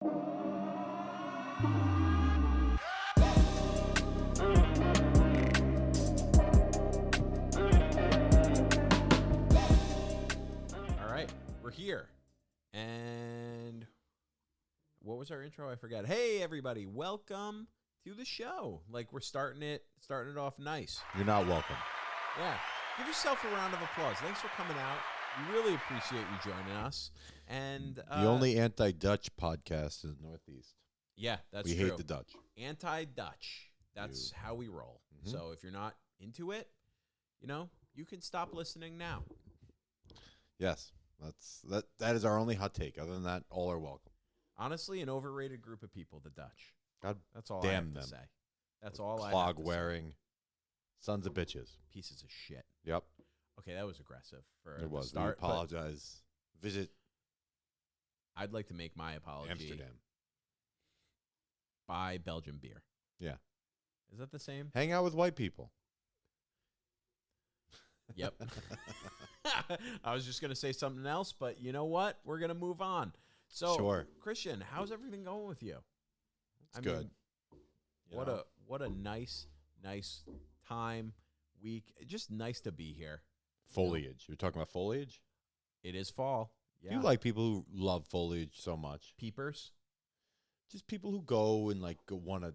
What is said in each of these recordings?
All right, we're here. And what was our intro? I forgot. Hey, everybody, welcome to the show. Like, we're starting it off nice. You're not welcome. Yeah. Give yourself a round of applause. Thanks for coming out. We really appreciate you joining us. And The only anti-Dutch podcast in the Northeast. yeah, that's we true. hate the Dutch. Anti-Dutch. That's how we roll. Mhm. So if you're not into it, you can stop listening now. Yes, that is our only hot take. Other than that, all are welcome. Honestly, an overrated group of people, the Dutch. God That's all I damn have them. to say. That's all I have Clog to wearing sons of bitches. say. Pieces of shit. Yep, Okay, that was aggressive for it the was. start. We apologize. Visit I'd like to make my apology. Amsterdam. Buy Belgian beer. Yeah. Is that the same? Hang out with white people. Yep. I was just going to say something else, but you know what? We're going to move on. So, Sure. Christian, how's everything going with you? It's good. What a nice time, week. Just nice to be here. Foliage. You're talking about foliage? It is fall. Yeah. You like people who love foliage so much. peepers? Just people who go and want to.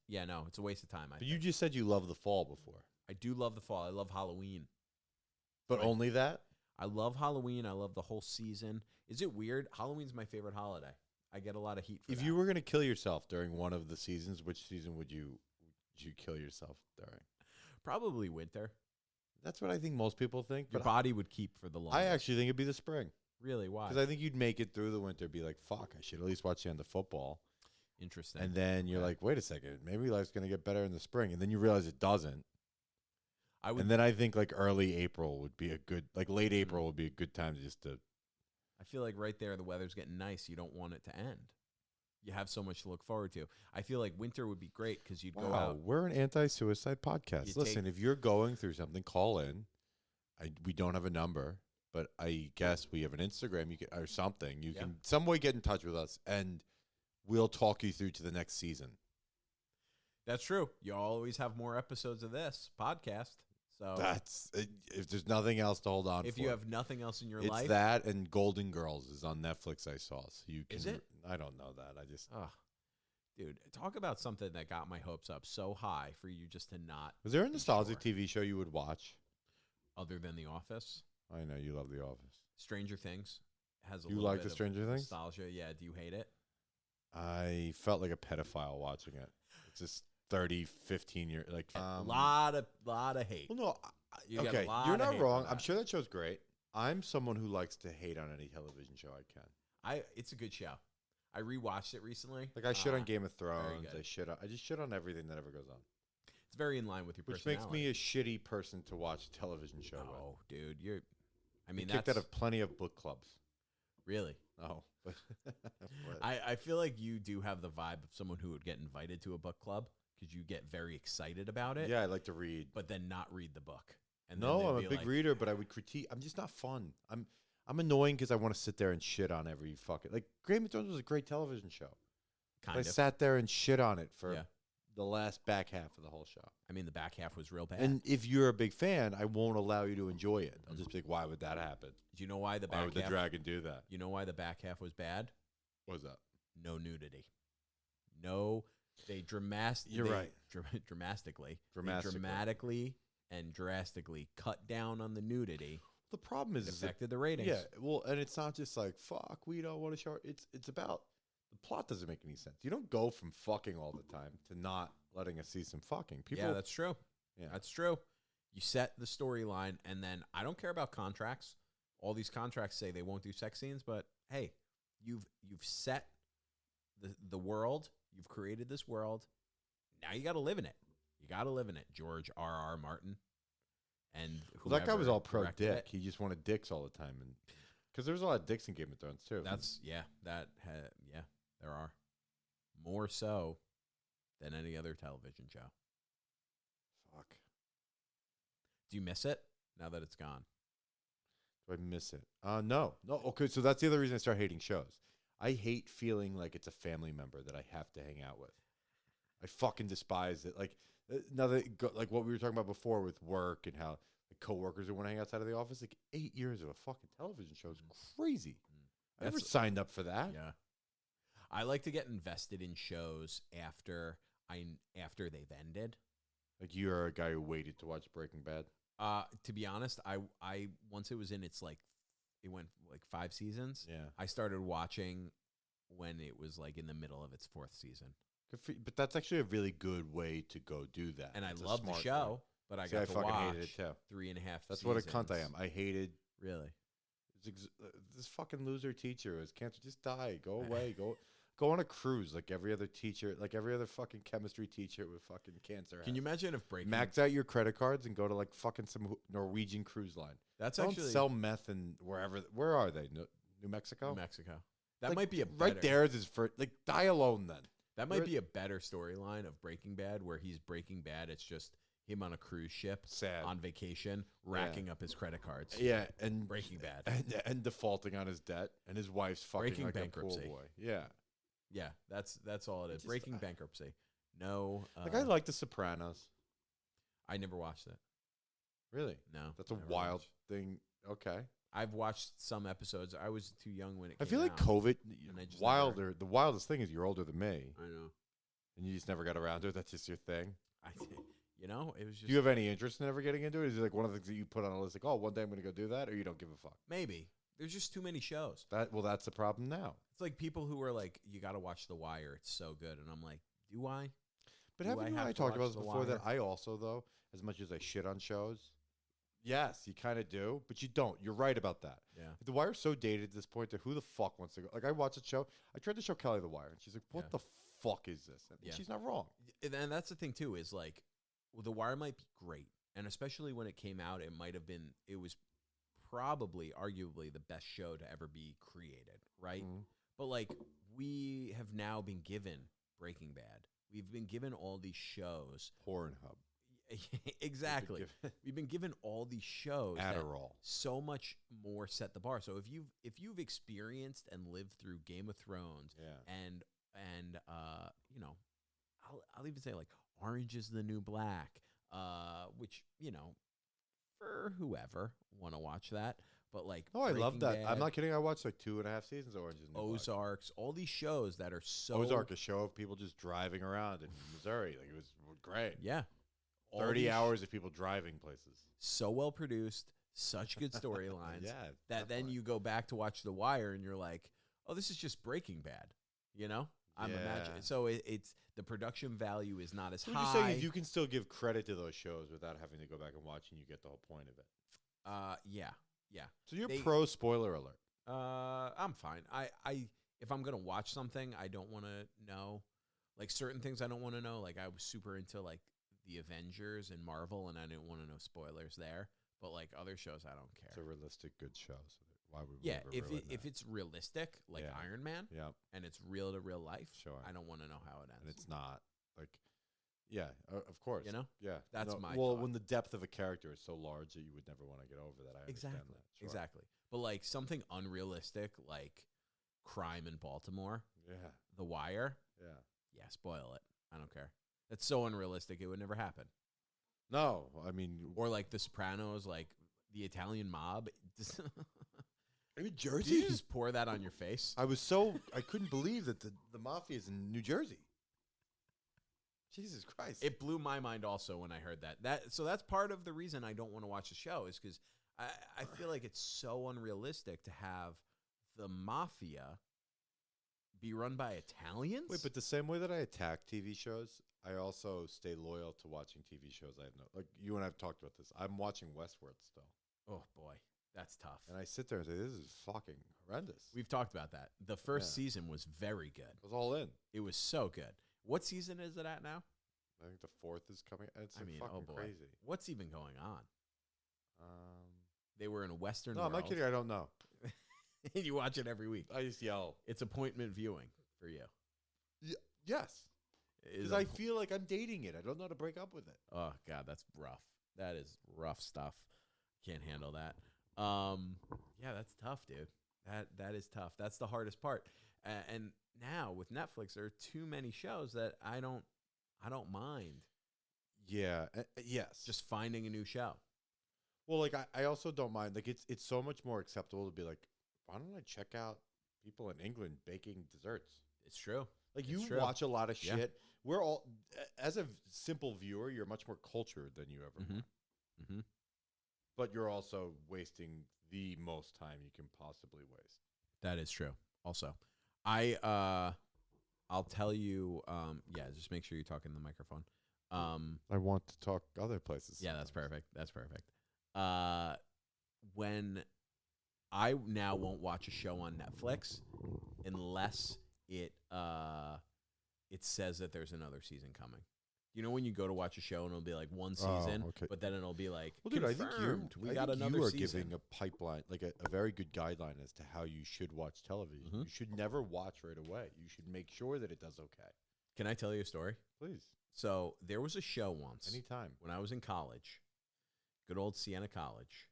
Yeah, no, it's a waste of time. But you just said you love the fall before. I do love the fall. I love Halloween. But Right. only that? I love Halloween. I love the whole season. Is it weird? Halloween's my favorite holiday. I get a lot of heat for If that. you were going to kill yourself during one of the seasons, which season would you kill yourself during? Probably winter. That's what I think most people think. Your But body would keep for the longest. I actually think it'd be the spring. Really? Why? Because I think you'd make it through the winter, be like, fuck, I should at least watch the end of football. Interesting. And then you're Okay. like, wait a second, maybe life's going to get better in the spring. And then you realize it doesn't. I would. And then I think early April would be a good, late April would be a good time to. I feel like right there, the weather's getting nice. You don't want it to end. You have so much to look forward to. I feel like winter would be great because you'd go Wow, out. we're an anti-suicide podcast. You Listen, if you're going through something, call in. We don't have a number, but I guess we have an Instagram or something. You can some way get in touch with us, and we'll talk you through to the next season. That's true. You always have more episodes of this podcast. So That's if there's nothing else to hold on. if for. you have nothing else in your it's life, that and Golden Girls is on Netflix. I saw, so you can. Is it? I don't know that. I just oh, dude, talk about something that got my hopes up so high for you just to not. was there a nostalgic sure. TV show you would watch? Other than The Office, I know you love The Office. Stranger Things has a You little like bit the of Stranger Things? nostalgia. Yeah, do you hate it? I felt like a pedophile watching it. It's just 30, 15 years. A lot of hate. Well, no. You got a Okay, lot you're of not hate for wrong. that. I'm sure that show's great. I'm someone who likes to hate on any television show I can. It's a good show. I rewatched it recently. I shit on Game of very Thrones. good. I just shit on everything that ever goes on. It's very in line with your Which makes personality. me a shitty person to watch a television show with. Oh, dude, you're. I mean, Kicked that's out of plenty of book clubs. really. Oh, but I feel like you do have the vibe of someone who would get invited to a book club because you get very excited about it. yeah, I like to read. But then not read the book. And then No, they'd I'm a be big like, reader, but I would critique. I'm just not fun. I'm annoying because I want to sit there and shit on every fucking Game of Thrones was a great television show. Kind I of. sat there and shit on it for Yeah. the last back half of the whole show. I mean, the back half was real bad. And if you're a big fan, I won't allow you to enjoy it. I'll just be like, why would that happen? Do you know why the Why back would the half? dragon do that? You know why the back half was bad? What was that? No nudity. No, they dramatically. You're right. Dramatically. They Dramatically. dramatically and drastically cut down on the nudity. The problem It is that affected the ratings. yeah, well, and it's not just like fuck, we don't want to show. It's about the plot doesn't make any sense. You don't go from fucking all the time to not letting us see some fucking. People, Yeah, that's true. yeah. That's true. You set the storyline, and then I don't care about contracts. All these contracts say they won't do sex scenes, but hey, you've set the world. You've created this world. Now you got to live in it. You got to live in it. George R.R. Martin, and Well, that guy was whoever all pro directed dick. it. He just wanted dicks all the time, and because there was a lot of dicks in Game of Thrones too. That's there are more so than any other television show. fuck. Do you miss it now that it's gone? Do I miss it? No. Okay, so that's the other reason I start hating shows. I hate feeling like it's a family member that I have to hang out with. I fucking despise it. Like like what we were talking about before with work and how the coworkers who want to hang outside of the office. Like 8 years of a fucking television show is crazy. I never signed up for that. Yeah. I like to get invested in shows after they've ended. Like you're a guy who waited to watch Breaking Bad. To be honest, I once it was in its like it went like 5 seasons. Yeah. I started watching when it was like in the middle of its 4th season. But that's actually a really good way to go do that. And It's I a love the smart show, way. but I See, got I to fucking watch hated it too. 3.5 That's seasons. what a cunt I am. I hated Really. this fucking loser teacher is cancer. Just die. Go away. Go on a cruise like every other teacher, like every other fucking chemistry teacher with fucking cancer. Can you imagine if Breaking max out your credit cards and go to like fucking some Norwegian cruise line? That's Don't actually sell meth in wherever. Where are they? New Mexico. New Mexico. That Like, might be a right better, there is for like die alone then. That might be a better storyline of Breaking Bad, where he's Breaking Bad. It's just him on a cruise ship, Sad. on vacation, racking up his credit cards. Yeah, and Breaking Bad. and defaulting on his debt, and his wife's fucking Breaking like bankruptcy. a pool boy. Yeah, Yeah, that's all it is. Just, Breaking bankruptcy. No, like I like The Sopranos. I never watched it. Really? No, That's a never wild watched. thing. Okay. I've watched some episodes. I was too young when it I came feel like out. COVID. and I just Wilder. The wildest thing is you're older than me, I know. and you just never got around to it. That's just your thing. It was just Do you have any interest in ever getting into it? Is it like one of the things that you put on a list, like, oh, one day I'm going to go do that, or you don't give a fuck? maybe. There's just too many shows. That's the problem now. It's like people who are like, you got to watch The Wire. It's so good, and I'm like, do I? But Do haven't I you and have I to talked about watch this The before? That Wire? I also, though, as much as I shit on shows, yes, you kind of do, but you don't. You're right about that. Yeah. The Wire's so dated at this point that who the fuck wants to go? Like, I watch a show. I tried to show Kelly The Wire, and she's like, what Yeah. the fuck is this? And Yeah. she's not wrong. And that's the thing too, is like, well, The Wire might be great, and especially when it came out, it was probably arguably the best show to ever be created, right? Mhm. But like, we have now been given Breaking Bad. We've been given all these shows. Pornhub. Exactly. We've been given all these shows that Adderall. so much more set the bar. So if you've experienced and lived through Game of Thrones, Yeah. and I'll even say like Orange is the New Black, which for whoever want to watch that, but like Oh, I love Breaking that. I'm Bad, not kidding. I watched like 2.5 seasons of Orange is the New Black. Ozarks, all these shows that are so Ozark, a show of people just driving around in Missouri. Like, it was great. yeah, all 30 these hours of people driving places. so well produced, such good storylines. Yeah. That then definitely. you go back to watch The Wire and you're like, oh, this is just Breaking Bad, I'm Yeah. imagining. So it's the production value is not as What you're high. saying is you can still give credit to those shows without having to go back and watch, and you get the whole point of it. Yeah. So you're They- pro spoiler alert. I'm fine. I if I'm gonna watch something, I don't want to know, like certain things I don't want to know. Like I was super into like the Avengers and Marvel, and I didn't want to know spoilers there. But like other shows, I don't It's care. a realistic, good show. So why would we Yeah, ever if ruin if that? it's realistic, like Yeah. Iron Man, Yeah, and it's real to real life, Sure. I don't want to know how it ends. and it's not like, yeah, of course. You know? Yeah, That's no, my well, thought. when the depth of a character is so large that you would never want to get over that. I understand Exactly. that. Sure. Exactly. But like something unrealistic, like crime in Baltimore, Yeah, The Wire. yeah. Yeah, spoil it. I don't care. That's so unrealistic. It would never happen. No, I mean, Or like The Sopranos, like the Italian mob. in Did Jersey. you just pour that on your face? I couldn't believe that the mafia is in New Jersey. Jesus Christ. It blew my mind also when I heard that. So that's part of the reason I don't want to watch the show, is because I feel like it's so unrealistic to have the mafia be run by Italians. Wait, but the same way that I attack TV shows, I also stay loyal to watching TV shows. I have no, like you and I've talked about this. I'm watching Westworld still, oh boy, that's tough. and I sit there and say, "This is fucking horrendous." We've talked about that. The first Yeah. season was very good. I was all in. It was so good. What season is it at now? I think the 4th is coming. It's I like mean, fucking oh boy, crazy. what's even going on? Um, They were in a Western no, world. I'm not kidding. I don't know. And you watch it every week. I just yell. It's appointment viewing for you. Yes, Is because I feel like I'm dating it. I don't know how to break up with it. Oh God, that's rough. That is rough stuff. Can't handle that. Yeah, that's tough, dude. That is tough. That's the hardest part. And now with Netflix, there are too many shows that I don't mind Yeah. Yes. just finding a new show. Well, like I also don't mind. Like it's so much more acceptable to be like, why don't I check out people in England baking desserts? It's true. Like It's you true. watch a lot of Yeah. shit. We're all, as a simple viewer, you're much more cultured than you ever were. Mm-hmm. But you're also wasting the most time you can possibly waste. That is true. Also, I'll tell you. Yeah, just make sure you're talking in the microphone. I want to talk other places. Yeah, that's perfect. That's perfect. When I now won't watch a show on Netflix unless it says that there's another season coming. You know when you go to watch a show and it'll be like one season, okay. but then it'll be like, Well, dude, I think we got another you are season. giving a pipeline, like a very good guideline as to how you should watch television. Mhm. You should never watch right away. You should make sure that it does okay. Can I tell you a story? Please, So there was a show once anytime. when I was in college, good old Siena College.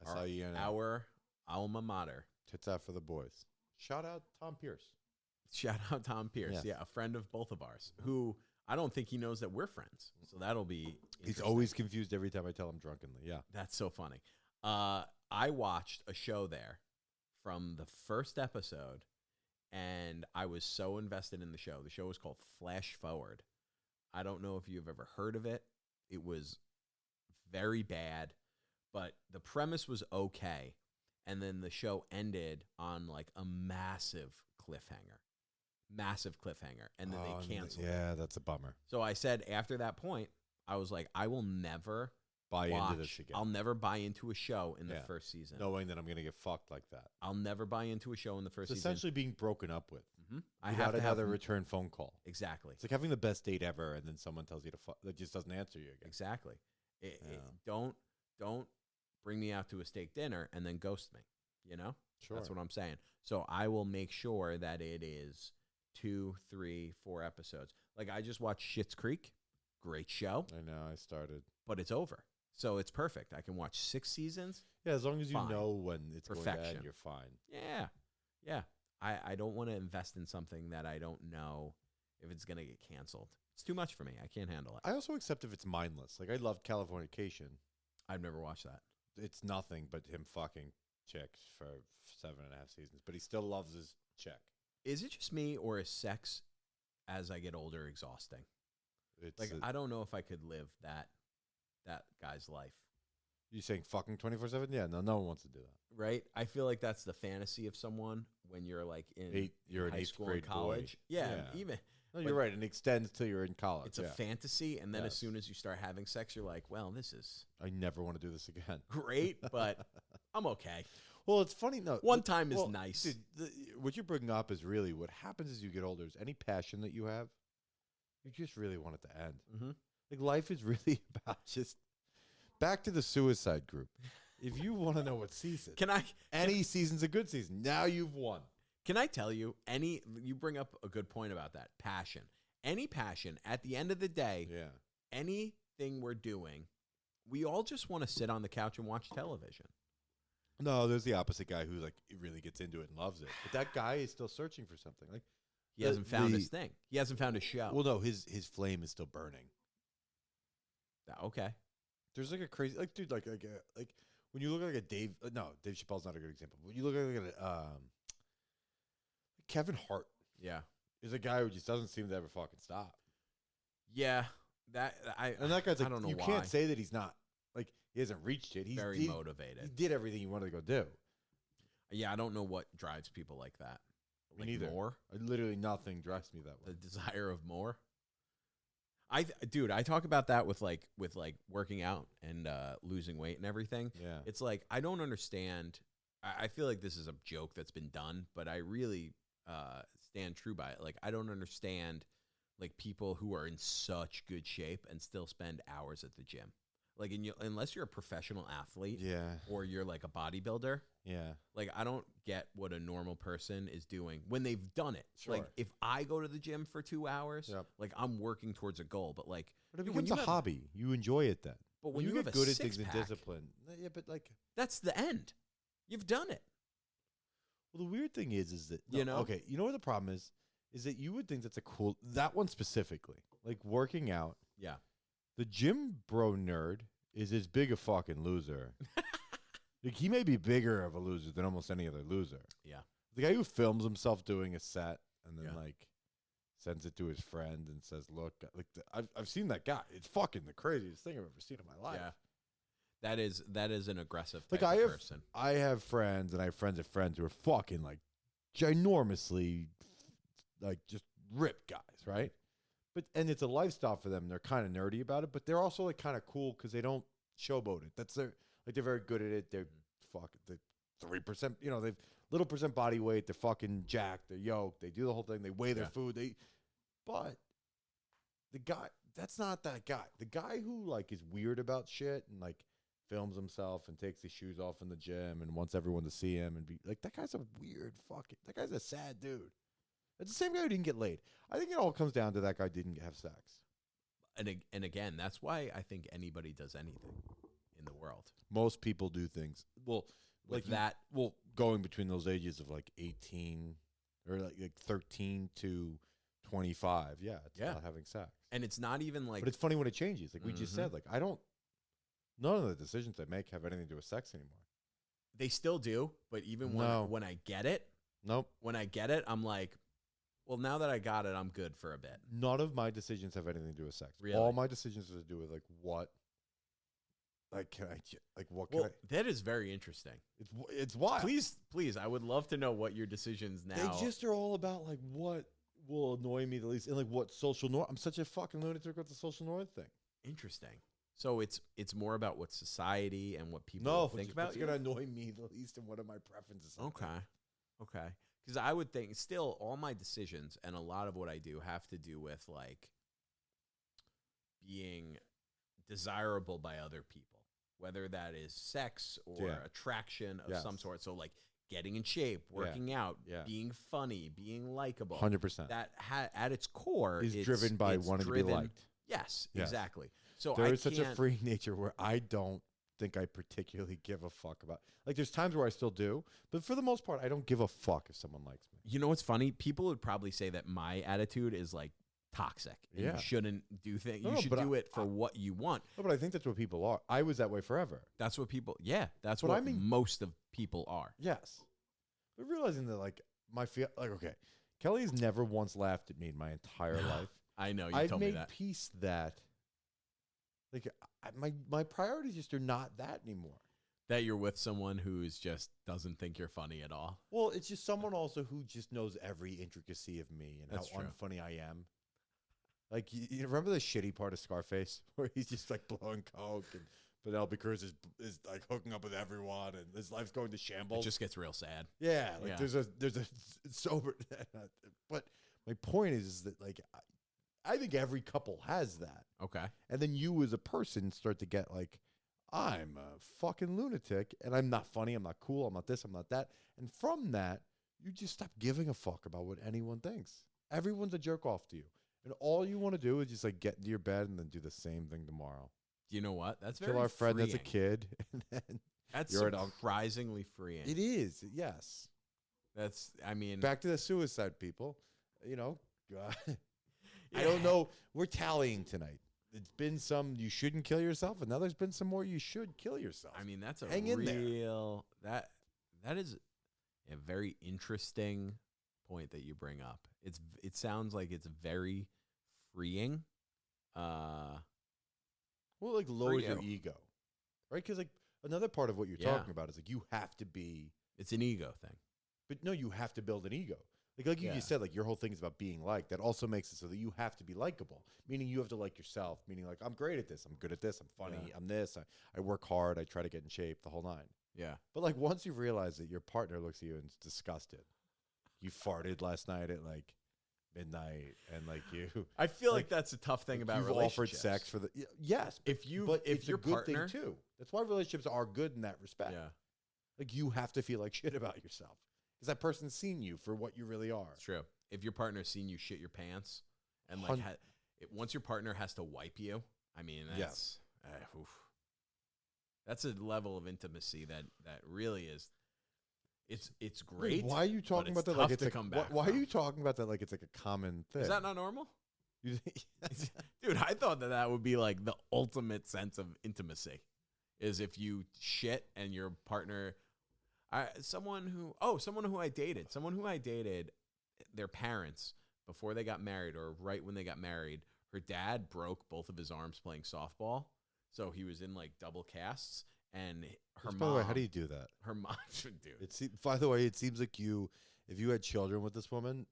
I saw you in Our alma mater. Tits Out for the Boys. Shout out Tom Pierce. Shout out Tom Pierce. Yes. Yeah, a friend of both of ours who I don't think he knows that we're friends. So that'll be He's interesting. always confused every time I tell him drunkenly. Yeah. That's so funny. I watched a show there from the first episode, and I was so invested in the show. The show was called Flash Forward. I don't know if you've ever heard of it. It was very bad, but the premise was okay. And then the show ended on like a massive cliffhanger. And then they canceled it. Yeah, that's a bummer. So I said after that point, I was like, I will never Buy watch. into this again. I'll never buy into a show in the Yeah. first season. Knowing that I'm going to get fucked like that. I'll never buy into a show in the first It's season. essentially being broken up with. I Without have to have another return phone call. exactly, It's like having the best date ever, and then someone tells you to fuck, that just doesn't answer you again. exactly. Yeah. Don't bring me out to a steak dinner and then ghost me. You know, Sure. that's what I'm saying. So I will make sure that it is 2, 3, 4 episodes. Like I just watched Schitt's Creek, great show, I know. I started. but it's over, so it's perfect. I can watch 6 seasons. Yeah, as long as you Fine. know when it's going to Perfection. end, you're fine. Yeah. I don't want to invest in something that I don't know if it's gonna get canceled. It's too much for me. I can't handle it. I also accept if it's mindless. Like I loved Californication. I've never watched that. It's nothing but him fucking chicks for 7.5 seasons, but he still loves his chick. Is it just me, or is sex as I get older exhausting? It's Like I don't know if I could live that guy's life. you saying fucking 24/7? Yeah, no one wants to do that. Right? I feel like that's the fantasy of someone when you're like in You're an high 8th school grade and college. boy. Yeah, Yeah. even No, you're right. It extends till you're in college. it's a fantasy, and then as Yes. soon as you start having sex, you're like, well, this is I never want to do this again. great, but I'm okay. Well, it's funny. No, One time is nice. Dude, what you're bringing up is really what happens as you get older. Is any passion that you have, you just really want it to end. Mm-hmm. Like life is really about just back to the Suicide Group. If you want to know what season, any season's a good season. Now you've won. Can I tell you, you bring up a good point about that. Passion. Any passion, at the end of the day, Yeah. anything we're doing, we all just want to sit on the couch and watch television. No, there's the opposite guy who like really gets into it and loves it. But that guy is still searching for something. Like He hasn't found his thing. He hasn't found his show. well, no, his flame is still burning. Okay. There's like a crazy like dude like when you look at like a Dave Chappelle's not a good example. When you look at like Kevin Hart Yeah. is a guy who just doesn't seem to ever fucking stop. Yeah. And that guy's like I don't know you why. can't say that he's not like he hasn't reached it. He's Very motivated. He did everything he wanted to go do. Yeah, I don't know what drives people like that. Me Like neither. more? Literally nothing drives me that The way. desire of more? I talk about that with working out and losing weight and everything. Yeah. It's like I don't understand. I feel like this is a joke that's been done, but I really stand true by it. Like I don't understand like people who are in such good shape and still spend hours at the gym. Like unless you're a professional athlete Yeah. or you're like a bodybuilder, Yeah. like I don't get what a normal person is doing when they've done it. Sure. Like if I go to the gym for 2 hours, Yep. like I'm working towards a goal. But like, But it dude, when becomes a you have- hobby. You enjoy it then. but when you you get have a good at things and six-pack, discipline. Yeah, but like that's the end. You've done it. Well, the weird thing is that You know? Okay, you know what the problem is? Is that you would think that's a cool that one specifically, like working out. Yeah. The gym bro nerd is as big a fucking loser. Like he may be bigger of a loser than almost any other loser. Yeah. The guy who films himself doing a set and then Yeah. like sends it to his friend and says, "Look, like I've seen that guy. It's fucking the craziest thing I've ever seen in my life." Yeah. That is an aggressive Like type of person. I have friends and I have friends of friends who are fucking like ginormously like just ripped guys, right? And it's a lifestyle for them. They're kind of nerdy about it, but they're also like kind of cool because they don't showboat it. That's their like they're very good at it. They're fucking the 3%. You know, they've little percent body weight. They're fucking jacked. They're yoked. They do the whole thing. They weigh their food. But the guy, that's not that guy. The guy who like is weird about shit and like films himself and takes his shoes off in the gym and wants everyone to see him and be like, that guy's a weird fucking. That guy's a sad dude. It's the same guy who didn't get laid. I think it all comes down to that guy didn't have sex. And again, that's why I think anybody does anything in the world. Most people do things. Well, With like that, well, going between those ages of like 18 or like 13 to 25. Yeah, it's not having sex. and it's not even like But it's funny when it changes. Like we just said, like none of the decisions I make have anything to do with sex anymore. they still do, but even when I get it, Nope. when I get it, I'm like, well, now that I got it, I'm good for a bit. None of my decisions have anything to do with sex. Really? All my decisions have to do with like what. Like can I like what can Well, that is very interesting. It's wild. Please, I would love to know what your decisions now. They just are all about like what will annoy me the least and like what social norm. I'm such a fucking lunatic with the social norm thing. Interesting. So it's more about what society and what people think about what's you. gonna annoy me the least and what are my preferences. Okay. Because I would think still all my decisions and a lot of what I do have to do with like being desirable by other people, whether that is sex or attraction of some sort. So like getting in shape, working out, being funny, being likable. 100%. That at its core is driven by wanting to be liked. Yes, exactly. So there is such a free nature where I don't think I particularly give a fuck about. Like there's times where I still do, but for the most part, I don't give a fuck if someone likes me. You know what's funny? People would probably say that my attitude is like toxic. And you shouldn't do things. You should do it for what you want. No, but I think that's what people are. I was that way forever. That's what people. Yeah, that's what most of people are. Yes, but realizing that like okay, Kelly's never once laughed at me in my entire life. I know. I've told me made that. peace that. Like my priorities just are not that anymore. That you're with someone who doesn't think you're funny at all. Well, it's just someone also who just knows every intricacy of me and That's how true. unfunny I am. Like you remember the shitty part of Scarface where he's just like blowing coke and Penelope Cruz is like hooking up with everyone and his life's going to shambles. It just gets real sad. Yeah, like there's a sober. But my point is that like I think every couple has that. Okay. And then you as a person start to get like, I'm a fucking lunatic and I'm not funny. I'm not cool. I'm not this. I'm not that. And from that, you just stop giving a fuck about what anyone thinks. Everyone's a jerk off to you. And all you want to do is just like get into your bed and then do the same thing tomorrow. Do you know what? That's very Kill our friend freeing. that's a kid. And then That's you're surprisingly freeing. It is. Yes. That's, I mean. Back to the suicide people. You know, God. I don't know. We're tallying tonight. It's been some you shouldn't kill yourself, and now there's been some more you should kill yourself. I mean, that's a Hang in real that is a very interesting point that you bring up. It sounds like it's very freeing. Well, like lowers your ego, right? Because like another part of what you're talking about is like you have to be. It's an ego thing, but no, you have to build an ego. Like you just said, like your whole thing is about being liked. That also makes it so that you have to be likable, meaning you have to like yourself, meaning like I'm great at this, I'm good at this, I'm funny, I'm this, I work hard, I try to get in shape, the whole nine. Yeah. But like once you realize that your partner looks at you and is disgusted, you farted last night at like midnight, and like you. I feel like that's a tough thing about relationships. Offered sex for the yes, if it's your a good partner, thing too. That's why relationships are good in that respect. Yeah. Like you have to feel like shit about yourself because that person's seen you for what you really are. It's true. If your partner's seen you shit your pants, and like once your partner has to wipe you, I mean that's a level of intimacy that really is. It's great. Why are you talking it's about that tough like it's to a, come back why are from. you talking about that like it's like a common thing? Is that not normal? You think- Dude, I thought that would be like the ultimate sense of intimacy, is if you shit and your partner, someone who I dated, their parents before they got married or right when they got married, her dad broke both of his arms playing softball, so he was in like double casts, and her Which, mom. by the way, how do you do that? Her mom should do. By the way, it seems like if you had children with this woman,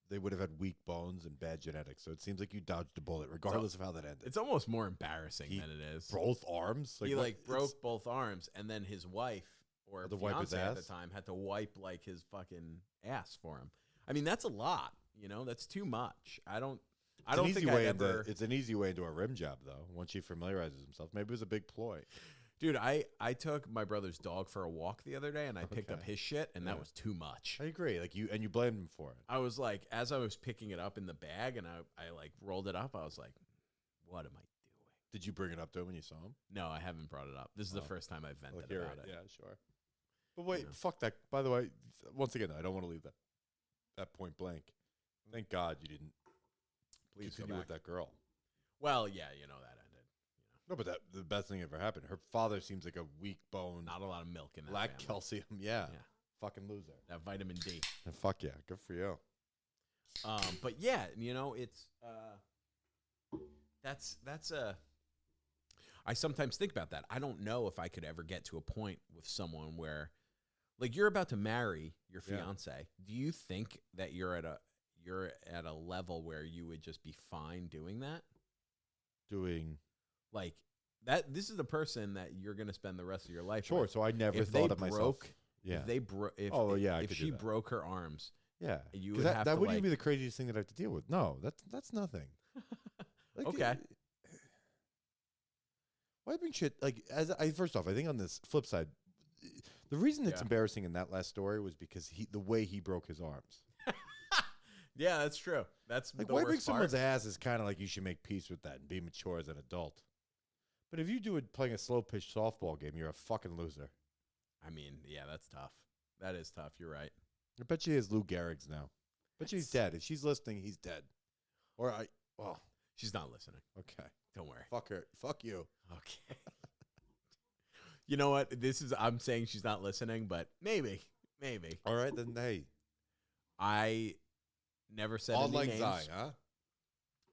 they would have had weak bones and bad genetics. So it seems like you dodged a bullet, regardless of how that ended. It's almost more embarrassing than it is. Both arms? He broke both arms, and then his wife or the wipe his fiance at the ass? time had to wipe like his fucking ass for him. I mean, that's a lot. That's too much. I don't think I'd ever. It's an easy way into a rim job, though. Once he familiarizes himself, maybe it was a big ploy. Dude, I took my brother's dog for a walk the other day, and I picked up his shit, and that was too much. I agree. Like you blamed him for it. I was like, as I was picking it up in the bag, and I like rolled it up, I was like, what am I doing? Did you bring it up to him when you saw him? No, I haven't brought it up. This is the first time I've vented about it. Yeah, sure. But wait, fuck that. By the way, once again, I don't want to leave that point blank. Thank God you didn't continue with that girl. Well, yeah, that ended. No, but the best thing ever happened. Her father seems like a weak bone. Not a lot of milk in that lack family. calcium. Yeah. Fucking loser. That vitamin D. And fuck yeah. Good for you. But yeah, it's that's a. I sometimes think about that. I don't know if I could ever get to a point with someone where, like, you're about to marry your fiance. Do you think that you're at a level where you would just be fine doing that? Doing like that. This is the person that you're going to spend the rest of your life with. Sure. So I never thought of myself. Yeah. If she broke her arms. Yeah. You would have to, that wouldn't even be the craziest thing that I have to deal with. No, that's nothing. Like, okay. Wiping shit, like, first off, I think on this flip side, the reason it's embarrassing in that last story was because the way he broke his arms. Yeah, that's true. That's like the wiping worst someone's part. ass is kind of like you should make peace with that and be mature as an adult. But if you do it playing a slow pitch softball game, you're a fucking loser. I mean, yeah, that's tough. That is tough. You're right. I bet she has Lou Gehrig's now. But she's dead. If she's listening, he's dead. She's not listening. Okay. Don't worry. Fuck her. Fuck you. Okay. You know what? I'm saying she's not listening, but maybe. All right, then, hey. I never said Auld any Lang names. Syne, huh?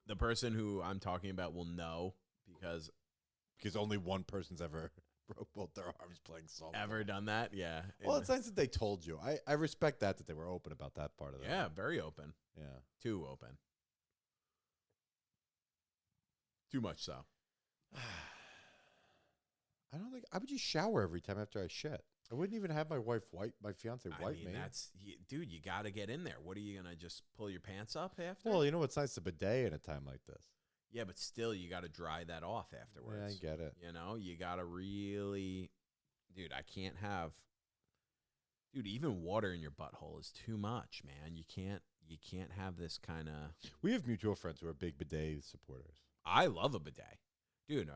The person who I'm talking about will know because only one person's ever broke both their arms playing softball. Ever done that? Yeah. Well, it's nice that they told you. I respect that they were open about that part of it. Yeah, very open. Yeah. Too open. Too much so. I don't think I would just shower every time after I shit. I wouldn't even have my fiance wipe me. Dude, you got to get in there. What are you going to just pull your pants up after? Well, you know what's nice? A bidet in a time like this. Yeah, but still, you got to dry that off afterwards. Yeah, I get it. You got to really, dude, I can't have, dude, even water in your butthole is too much, man. You can't have this kind of. We have mutual friends who are big bidet supporters. I love a bidet. Dude,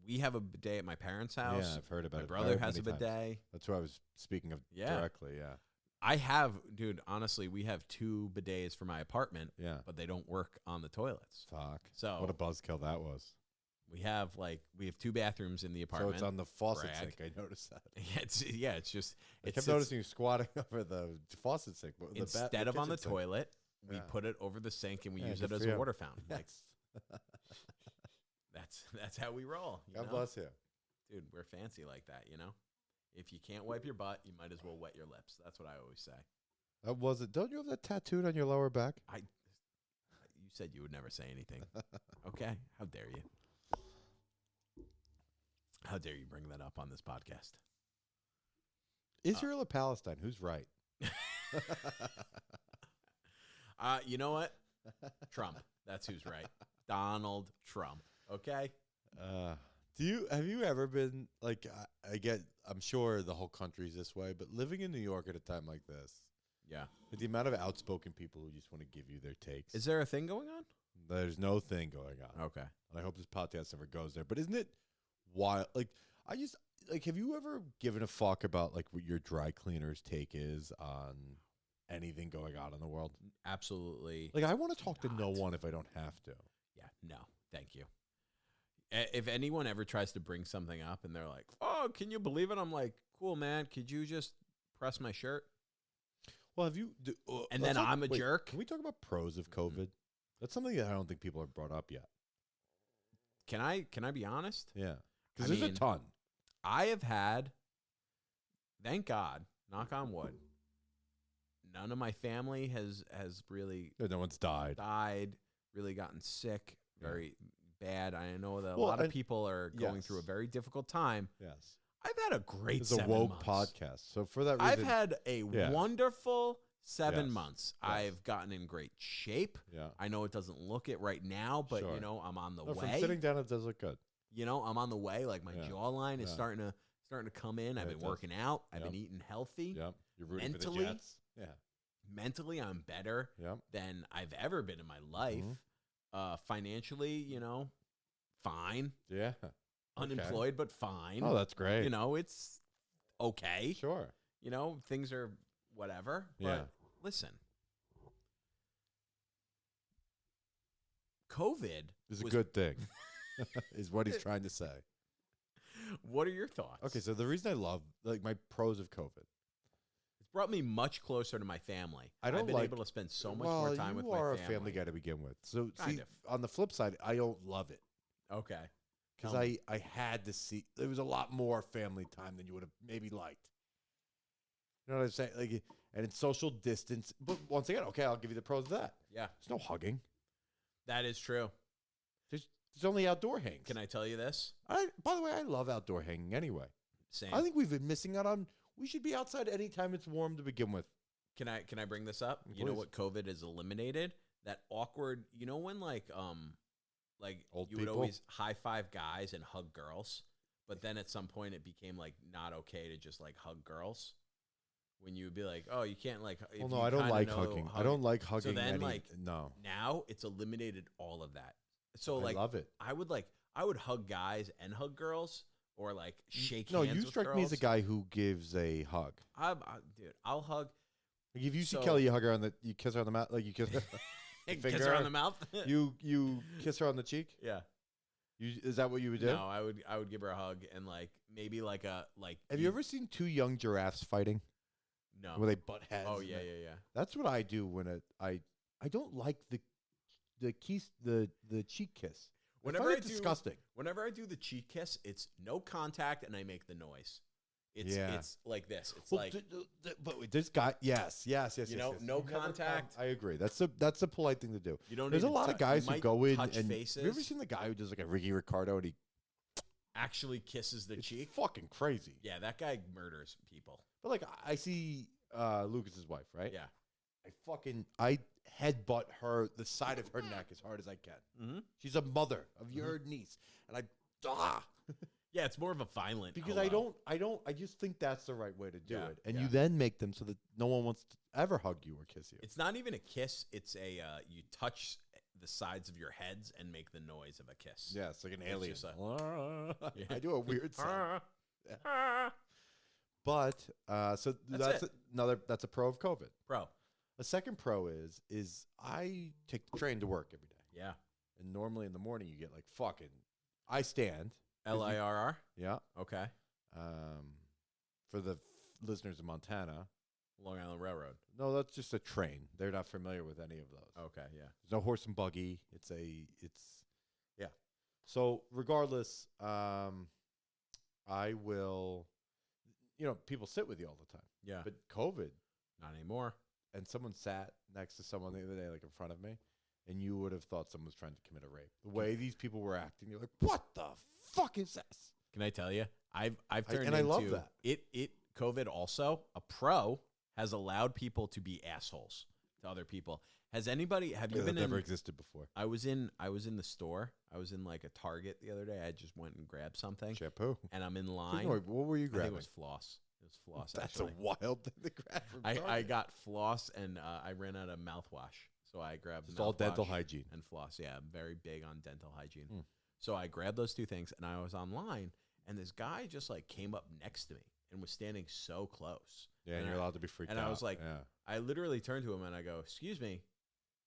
we have a bidet at my parents' house. Yeah, I've heard about it. My brother has a bidet. That's what I was speaking of directly, yeah. I have, dude, honestly, we have 2 bidets for my apartment, but they don't work on the toilets. Fuck. So what a buzzkill that was. We have 2 bathrooms in the apartment. So it's on the faucet sink. I noticed that. It's just. I kept noticing you squatting over the faucet sink. Instead of on the toilet, we put it over the sink and we use it as a water fountain. Yes. That's how we roll. God bless you. Dude, we're fancy like that, If you can't wipe your butt, you might as well wet your lips. That's what I always say. That was it. Don't you have that tattooed on your lower back? You said you would never say anything. Okay. How dare you? How dare you bring that up on this podcast? Israel or Palestine? Who's right? You know what? Trump. That's who's right. Donald Trump. Okay. Have you ever been like, I'm sure the whole country's this way, but living in New York at a time like this, yeah, with the amount of outspoken people who just want to give you their takes. Is there a thing going on? There's no thing going on. Okay. And I hope this podcast never goes there. But isn't it wild? Like, I just like. Have you ever given a fuck about like what your dry cleaner's take is on anything going on in the world? Absolutely. Like, I want to talk to no not. one if I don't have to. Yeah, no, thank you. If anyone ever tries to bring something up and they're like, "Oh, can you believe it?" I'm like, "Cool, man. Could you just press my shirt?" Well, have you? And then I'm a jerk. Can we talk about pros of COVID? That's something that I don't think people have brought up yet. Can I be honest? Yeah, I because there's mean, a ton. I have had, thank God, knock on wood, none of my family has really No one's died. really gotten sick, very bad. I know that a Well, lot of people are going through a yes. very difficult time. Yes, I've had a great it's a 7 woke months. podcast. So for that reason, I've had a wonderful 7 Yes. months. Yes. I've gotten in great shape. yeah. I know it doesn't look it right now, but Sure. you know, I'm on the No, from way. sitting down, it does look good. You know, I'm on the way. Like my Yeah. jawline is Yeah. starting to come in. Yeah, I've it been does. working out. I've Yep. been eating healthy. Yep, you're rooting Mentally, for the Jets. Yeah, Mentally, I'm better yep. than I've ever been in my life. Financially, you know, fine. Yeah. Unemployed, but fine. Oh, that's great. You know, it's okay. Sure. You know, things are whatever. Yeah. But listen, COVID It's a was- good thing, is what he's trying to say. What are your thoughts? Okay, so the reason I love, like, my pros of COVID. It's brought me much closer to my family. I don't I've been like- able to spend so much well, more time with you my are family. a family guy to begin with. So, Kind see, of. on the flip side, I don't love it. Okay. Because Tell me. I had to see, there was a lot more family time than you would have maybe liked. You know what I'm saying? Like, and it's social distance. But once again, okay, I'll give you the pros of that. Yeah, There's no hugging. that is true. There's only outdoor hangs. Can I tell you this? By the way, I love outdoor hanging anyway. Same. I think we've been missing out on, we should be outside anytime it's warm to begin with. Can I bring this up? You know Please. what COVID has eliminated? That awkward. You know when like Old you would people? always high five guys and hug girls, but then at some point it became like not okay to just like hug girls. When you would be like, oh, you can't like. if Well, no, you I don't kinda like know hugging. I don't like So hugging. then, like, no, now it's eliminated all of that. So I like love it. I would hug guys and hug girls or like shake No, hands you with strike me as a girls. guy who gives a hug. Dude, I'll hug. Like if you see So- Kelly, you hug her on the, you kiss her on the mouth, like you kiss her, Kiss finger her on her? the mouth. you kiss her on the cheek. Yeah. Is that what you would do? No, I would give her a hug and like maybe like a like. Have you ever seen two young giraffes fighting No. where they butt heads? Oh and yeah, they- yeah. That's what I do when I don't like the kiss, the cheek kiss. Whenever I I find it do- disgusting. Whenever I do the cheek kiss, it's no contact and I make the noise. Yeah. It's like this. It's Well, like but wait, this guy, yes. You know, yes. no You've never contact. I agree. That's a polite thing to do. you don't. There's a even lot of tou- guys you who might go in touch and faces. have you ever seen the guy who does like a Ricky Ricardo and he actually kisses the it's cheek? fucking crazy. Yeah, that guy murders people. But like I see Lucas's wife, right? Yeah. I headbutt her the side of her neck as hard as I can. Mm-hmm. She's a mother of your niece, and Yeah, it's more of a violent. because hello. I just think that's the right way to do Yeah, it, and yeah. you then make them so that no one wants to ever hug you or kiss you. It's not even a kiss. It's a you touch the sides of your heads and make the noise of a kiss. Yeah, it's like an It's alien. just Yeah. I do a weird sound. Ah. But so That's that's a pro of COVID. Bro. A second pro is I take the train to work every day. Yeah. And normally in the morning you get like fucking I stand. LIRR. Yeah. Okay. For the listeners in Montana, Long Island Railroad. no, that's just a train. They're not familiar with any of those. Okay. Yeah. There's no horse and buggy. Yeah. So regardless, I will, people sit with you all the time. Yeah. But COVID, Not anymore. and someone sat next to someone the other day, like in front of me, and you would have thought someone was trying to commit a rape. The way these people were acting, you're like, what the fuck is this? Can I tell you? I've turned and I love into that. it. COVID also a pro has allowed people to be assholes to other people. Have you That been never in? existed before. I was in the store. I was in like a Target the other day. I just went and grabbed something, Shampoo. and I'm in Please line. no, what were you I think grabbing? it was floss. It was floss. That's actually. a wild thing to grab from I Target. got floss and I ran out of mouthwash, so I grabbed It's all dental mouthwash hygiene. and floss. Yeah, I'm very big on dental hygiene. Hmm. So I grabbed those two things and I was online and this guy just like came up next to me and was standing so close. Yeah, and you're allowed to be freaked out. And I was like, yeah. I literally turned to him and I go, "Excuse me."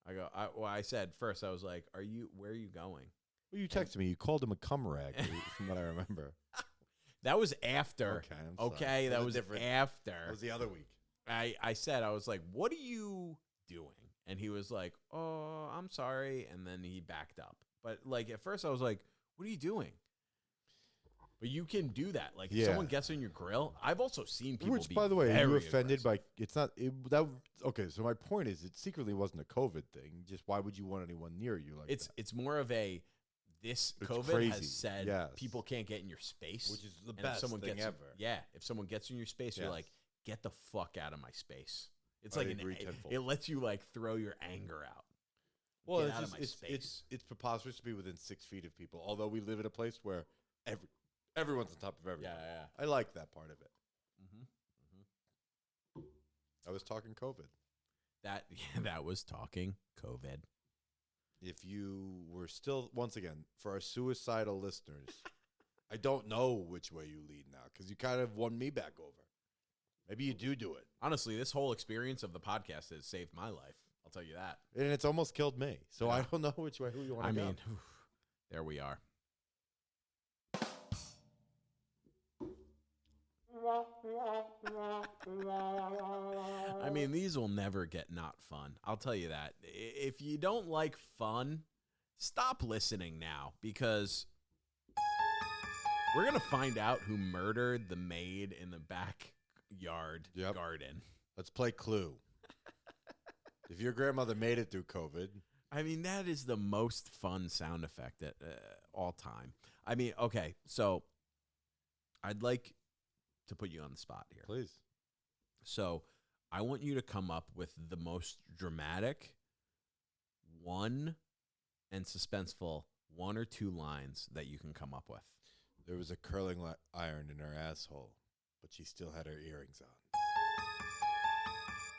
I said first, I was like, where are you going? Well, you texted me. You called him a cum rag, from what I remember. That was after. Okay, I'm sorry. Okay, that was after. That was the other week. I said, I was like, "What are you doing?" And he was like, "Oh, I'm sorry." And then he backed up. But like at first I was like, "What are you doing?" But you can do that. Like if someone gets on your grill, I've also seen people Which, be by the way, are you offended aggressive. by? It's not. That okay. So my point is, it secretly wasn't a COVID thing. Just why would you want anyone near you like that? It's more of a this It's COVID crazy. has said Yes. people can't get in your space, Which is the and best if someone thing gets, ever. Yeah, if someone gets in your space, you're Yes. like, get the fuck out of my space. It's I like agree tenfold. it lets you like throw your anger out. Well, Get it's out just, of my it's, space. it's preposterous to be within 6 feet of people. Although we live in a place where everyone's on top of everyone. Yeah. I like that part of it. Mm-hmm. I was talking COVID. That was talking COVID. If you were still, once again, for our suicidal listeners, I don't know which way you lead now because you kind of won me back over. Maybe you do it. Honestly, this whole experience of the podcast has saved my life. I'll tell you that. And it's almost killed me. So Yeah. I don't know which way who you want to go. I mean, there we are. I mean, these will never get not fun. I'll tell you that. If you don't like fun, stop listening now because we're going to find out who murdered the maid in the backyard garden. Let's play Clue. If your grandmother made it through COVID. I mean, that is the most fun sound effect at all time. I mean, okay, so I'd like to put you on the spot here. Please. So I want you to come up with the most dramatic one and suspenseful 1 or 2 lines that you can come up with. There was a curling iron in her asshole, but she still had her earrings on.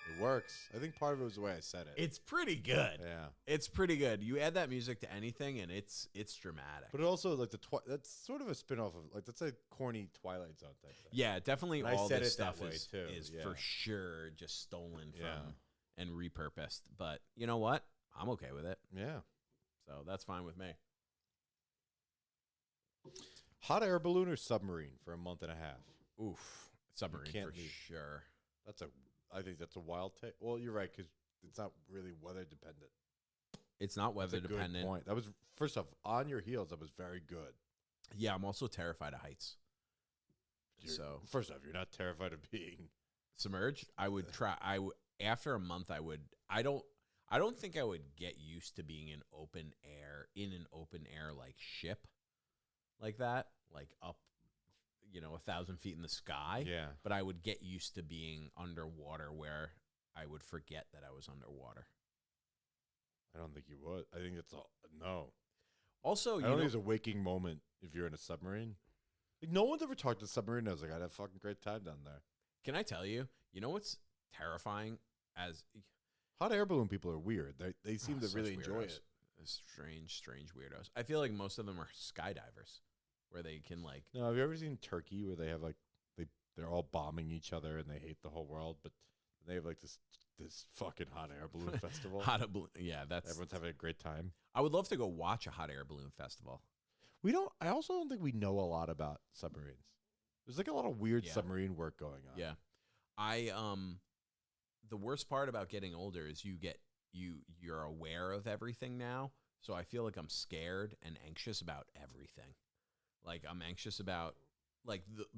It works. I think part of it was the way I said it. It's pretty good. Yeah. It's pretty good. You add that music to anything, and it's dramatic. But it also, like, that's sort of a spin-off of, like, that's a corny Twilight Zone type thing. Yeah, definitely And I all said this it that stuff way, too. is Yeah. for sure just stolen from Yeah. and repurposed. But you know what? I'm okay with it. Yeah. So that's fine with me. Hot air balloon or submarine for a month and a half? Oof. Submarine can't for leave. sure. I think that's a wild take. Well, you're right, because it's not really weather dependent. It's not weather That's a good dependent. point. That was, first off, on your heels, that was very good. Yeah, I'm also terrified of heights. First off, you're not terrified of being Submerged, I would try. After a month, I would. I don't think I would get used to being in an open air like ship, like that, like up, 1,000 feet in the sky. Yeah. But I would get used to being underwater, where I would forget that I was underwater. I don't think you would. I think it's all no. Also, I don't think it's a waking moment if you're in a submarine. Like, no one's ever talked to a submarine. I was like, I'd have a fucking great time down there. can I tell you? You know what's terrifying? As Hot air balloon people are weird. They seem to such really enjoy weirdos. it. Strange weirdos. I feel like most of them are skydivers, where they can like. No, have you ever seen Turkey where they have like they're all bombing each other and they hate the whole world, but they have like this fucking hot air balloon festival. Yeah, that's. Everyone's having a great time. I would love to go watch a hot air balloon festival. I also don't think we know a lot about submarines. There's like a lot of weird Yeah. submarine work going on. Yeah, the worst part about getting older is you're aware of everything now. So I feel like I'm scared and anxious about everything. Like I'm anxious about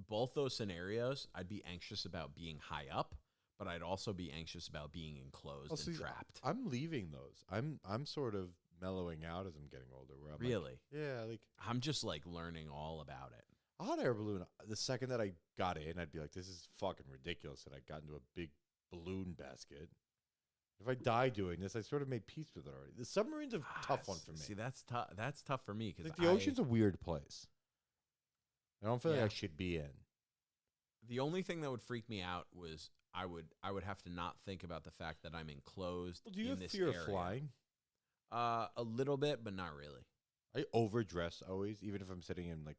both those scenarios. I'd be anxious about being high up, but I'd also be anxious about being enclosed Oh, see, and trapped. I'm leaving those. I'm sort of mellowing out as I'm getting older. Where I'm Really? like I'm just like learning all about it. a hot air balloon. The second that I got in, I'd be like, this is fucking ridiculous. And I got into a big balloon basket. If I die doing this, I sort of made peace with it already. The submarine's a tough one for me. See, that's tough. That's tough for me because Like the ocean's a weird place. I don't feel like Yeah. I should be in. The only thing that would freak me out was I would have to not think about the fact that I'm enclosed. Well, do you in have this fear area. of flying? A little bit, but not really. I overdress always, even if I'm sitting in like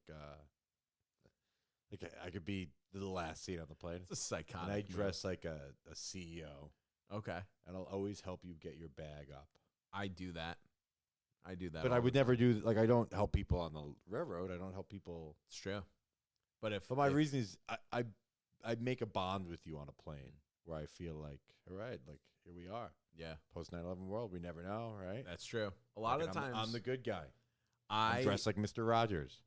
Like I could be the last seat on the plane. It's a psychotic. And I move. dress like a CEO. Okay. And I'll always help you get your bag up. I do that. But I would never do, like, I don't help people on the railroad. I don't help people. It's true. But my reason is I make a bond with you on a plane where I feel like, all right, like, here we are. Yeah. Post 9/11 world, we never know, right? That's true. A lot of times. I'm the good guy. I dress like Mr. Rogers.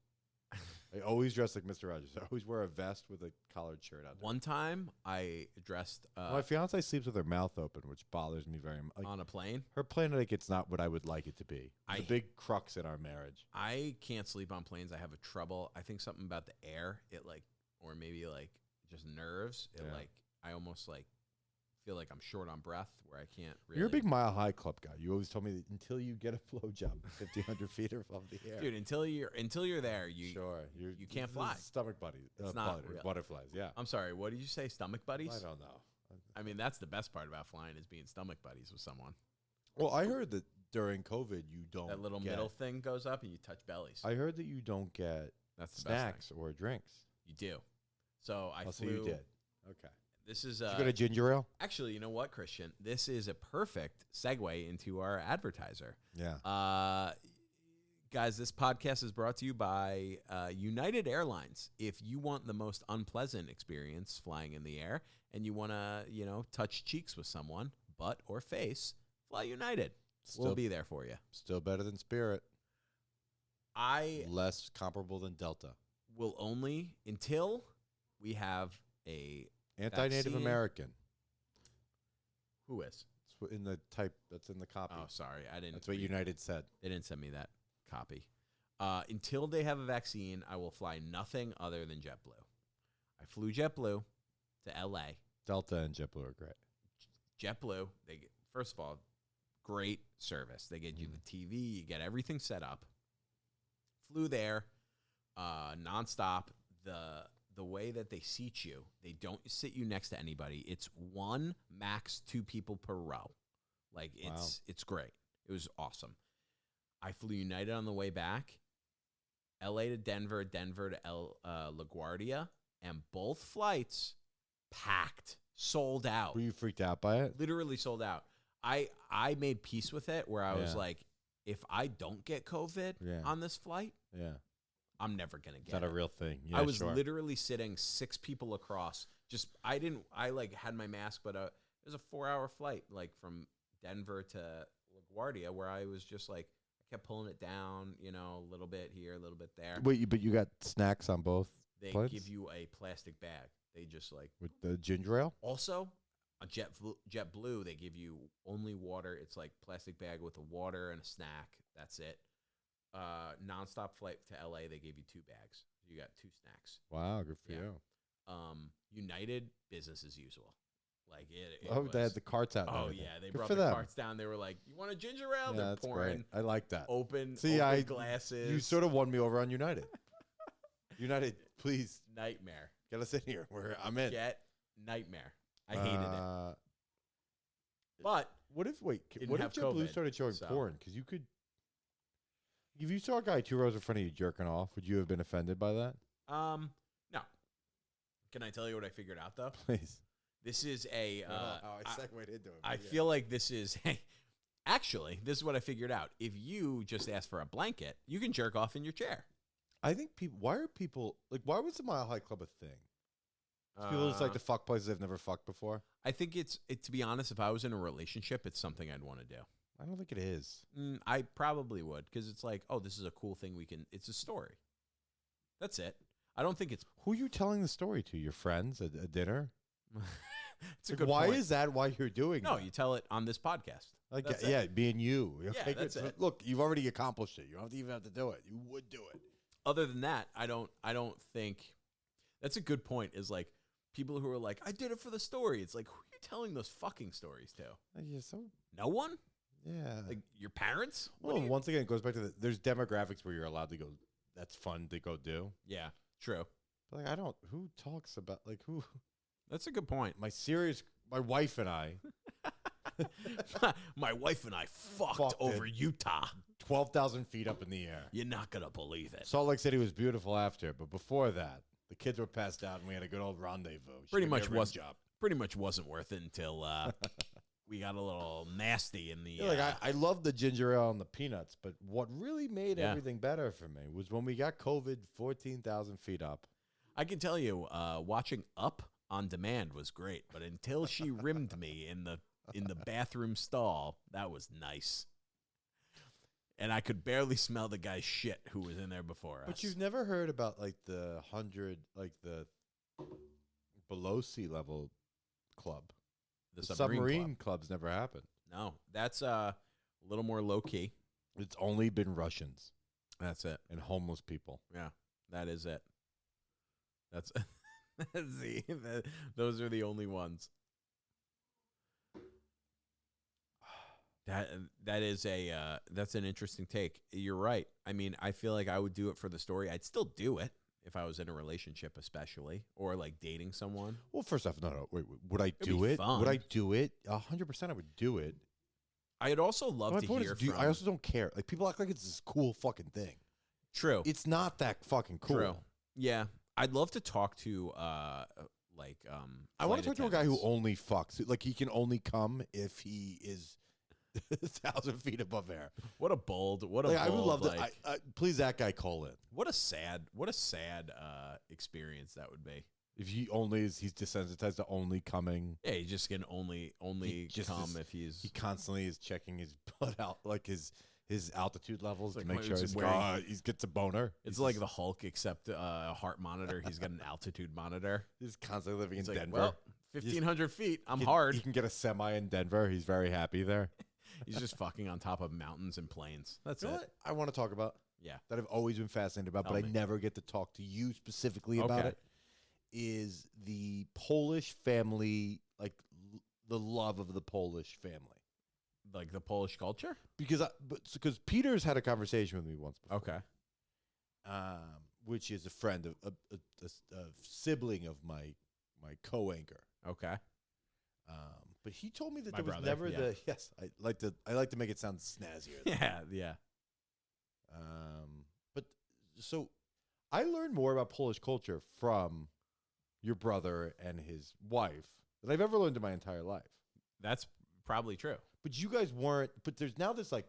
I always dress like Mr. Rogers. I always wear a vest with a collared shirt on. One time I dressed my fiance sleeps with her mouth open, which bothers me very much. Like, on a plane. her plane etiquette's not what I would like it to be. It's a big crux in our marriage. I can't sleep on planes. I have a trouble. I think something about the air, it like, or maybe like just nerves. It like, I almost like feel like I'm short on breath where I can't really. You're a big Mile High Club guy. You always told me that until you get a blowjob 1,500 feet above the air. Dude, until you're there, you can't fly. Stomach buddies. It's not real. Butterflies, yeah. I'm sorry, what did you say? Stomach buddies? I don't know. I mean, that's the best part about flying is being stomach buddies with someone. Well, I heard that during COVID you don't that little middle thing goes up and you touch bellies. I heard that you don't get that's the snacks best thing. or drinks. You do. So I flew. So you did. Okay. This is did you go to ginger ale? Actually, you know what, Christian? This is a perfect segue into our advertiser. Yeah. Guys, this podcast is brought to you by United Airlines. If you want the most unpleasant experience flying in the air and you want to, touch cheeks with someone, butt or face, fly United. We'll be there for you. Still better than Spirit. Less comparable than Delta. Will only until we have a anti-Native vaccine. American. Who is? It's in the type that's in the copy. Oh, sorry. I didn't. That's what United said. They didn't send me that copy. Until they have a vaccine, I will fly nothing other than JetBlue. I flew JetBlue to L.A. Delta and JetBlue are great. JetBlue, first of all, great service. They get you the TV. You get everything set up. Flew there nonstop. The way that they seat you, they don't sit you next to anybody. It's one, max 2 people per row. Like, it's great. It was awesome. I flew United on the way back, LA to Denver, Denver to LaGuardia, and both flights packed, sold out. Were you freaked out by it? Literally sold out. I made peace with it where I was like, if I don't get COVID on this flight, I'm never going to get it. Is that a real thing? Yeah, I was literally sitting 6 people across. I had my mask, but it was a 4-hour flight, like from Denver to LaGuardia, where I was just like, I kept pulling it down, a little bit here, a little bit there. Wait, but you got snacks on both planes? Give you a plastic bag. They just like. With the ginger ale? Also, on JetBlue, they give you only water. It's like plastic bag with a water and a snack. That's it. Nonstop flight to LA, they gave you 2 bags. You got 2 snacks. Wow, good for you. United, business as usual. Like they had the carts out. Oh yeah, they brought the carts down. They were like, "You want a ginger ale?" Yeah, They're that's pouring. Great. I like that. Open glasses. You sort of won me over on United. United, please. Nightmare. Get us in here. I'm in. Nightmare. I hated it. But what if JetBlue started showing porn? Because you could. If you saw a guy 2 rows in front of you jerking off, would you have been offended by that? No. Can I tell you what I figured out though? Please. This is a. I segued into it. I feel like this is. Actually, this is what I figured out. If you just ask for a blanket, you can jerk off in your chair. I think people. Why was the Mile High Club a thing? People just like to fuck places they've never fucked before. I think it's to be honest, if I was in a relationship, it's something I'd want to do. I don't think it is. I probably would because it's like, oh, this is a cool thing we can. It's a story. That's it. I don't think it's. Who are you telling the story to? Your friends at a dinner? It's a good why point. Is that why you're doing No, that? you tell it on this podcast. Like, being you. Okay, yeah, that's it. Look, you've already accomplished it. You don't even have to do it. You would do it. Other than that, I don't think that's a good point. Is like people who are like, I did it for the story. It's like, who are you telling those fucking stories to? No one? Yeah. Like your parents? Well, once again, it goes back to there's demographics where you're allowed to go. That's fun to go do. Yeah, true. But who talks about, who? That's a good point. My wife and I. My wife and I fucked over Utah. 12,000 feet up in the air. You're not going to believe it. Salt Lake City was beautiful after, but before that. The kids were passed out, and we had a good old rendezvous. She Pretty gave me much a rim was- job. Pretty much wasn't worth it until we got a little nasty in the. Yeah, like I love the ginger ale and the peanuts, but what really made everything better for me was when we got COVID 14,000 feet up. I can tell you, watching Up on demand was great, but until she rimmed me in the bathroom stall, that was nice. And I could barely smell the guy's shit who was in there before us. But you've never heard about like the 100, like the below sea level club. the submarine club's never happened. No, that's a little more low key. It's only been Russians That's it. and homeless people. Yeah, that is it. That's those are the only ones. That is that's an interesting take. You're right. I mean, I feel like I would do it for the story. I'd still do it if I was in a relationship, especially, or like dating someone. Well, first off, no. Wait, would I It'd do be it? fun. Would I do it? 100% I would do it. I'd also love My to point hear is, from. I also don't care. Like, people act like it's this cool fucking thing. True. It's not that fucking cool. True. Yeah, I'd love to talk to I want to talk to a guy who attendants. only fucks. Like, he can only come if he is 1,000 feet above air. What a bold. What a Like, bold, I would love like, to. Please, that guy call in. What a sad experience that would be. If he's desensitized to only coming. Yeah, he just can only just come is- if he's. He constantly is checking his blood out, like his altitude levels It's to like make when sure he's wearing- he gets a boner. It's like the Hulk, except a heart monitor. He's got an altitude monitor. He's constantly living It's in like, Denver. well, 1,500 feet. I'm He- hard. He can get a semi in Denver. He's very happy there. He's just fucking on top of mountains and plains. That's You know it. what I want to talk about Yeah. that I've always been fascinated about, Tell but me. I never get to talk to you specifically about Okay. it, is the Polish family, like the love of the Polish family. Like the Polish culture? Because Peter's had a conversation with me once before. Okay. Which is a friend of a sibling of my co-anchor. Okay. But he told me that My there was brother, never yeah. I like to make it sound snazzier. Yeah, yeah. But so I learned more about Polish culture from your brother and his wife than I've ever learned in my entire life. That's probably true. But you guys weren't. But there's now this like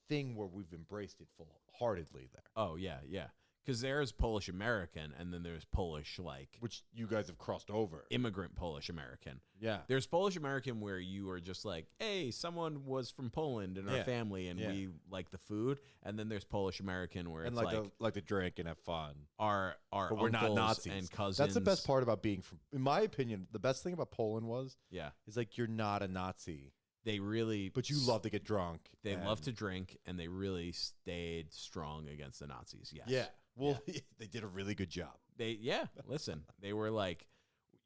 thing where we've embraced it full-heartedly there, Oh, yeah, yeah. Because there's Polish American, and then there's Polish, like, which you guys have crossed over. immigrant Polish American. Yeah. There's Polish American where you are just like, hey, someone was from Poland in our Yeah. family, and Yeah. we like the food. And then there's Polish American where And it's like to drink and have fun. our But we're not uncles Nazis. and cousins. That's the best part about being from. In my opinion, the best thing about Poland Yeah, is like you're not a Nazi, they really. but you love to get drunk. They and- love to drink, and they really stayed strong against the Nazis. Yes. Yeah. Well, they did a really good job. Listen, they were like,